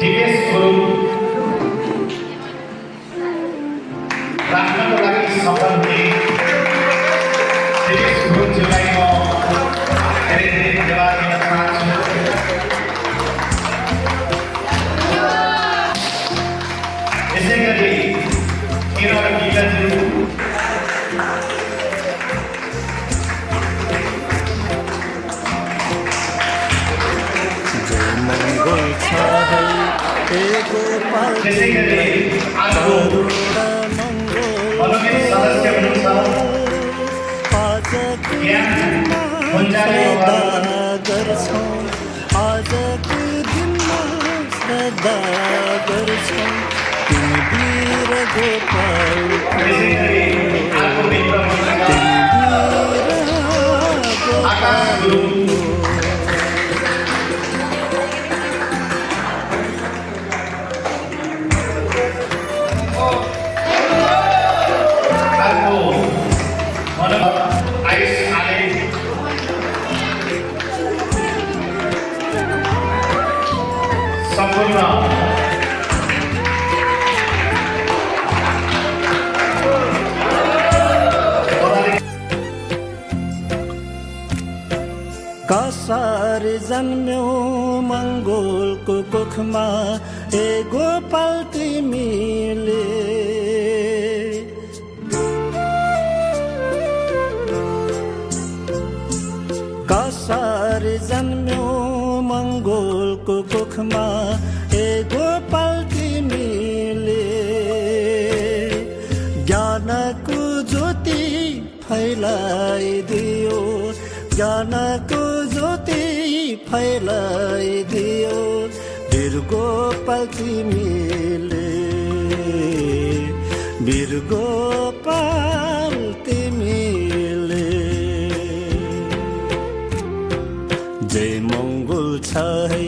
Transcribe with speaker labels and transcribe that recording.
Speaker 1: टिभीएस गुरुङ राख्नको लागि सफल हुने टिभीएस गुरुङज्यूलाई म धेरै धेरै धन्यवाद दिन चाहन्छु। यसै गरी केरल गिलाज्यू त्यसै गरी आजको मनोनीत सदस्य हुनुहुन्छ ज्ञान भण्डारी
Speaker 2: आजको दिनमा श्रद्धा गर्छौँ तिमी वीर गोपाल
Speaker 1: त्यसै गरी आजको मित्र आकाश गुरुङ सम्पूर्ण
Speaker 2: कसरी जन्म्यौ मङ्गोलको कोखमा ए गोपाल तिमीले कसरी जन्म्यौ मङ्गोलको कोखमा ए गोपाल तिमीले ज्ञानको ज्योति फैलाइदियो ज्ञानको ज्योति फैलाइदियो वीर गोपाल तिमीले वीर गोपाल तिमीले जय मङ्गोल छ है।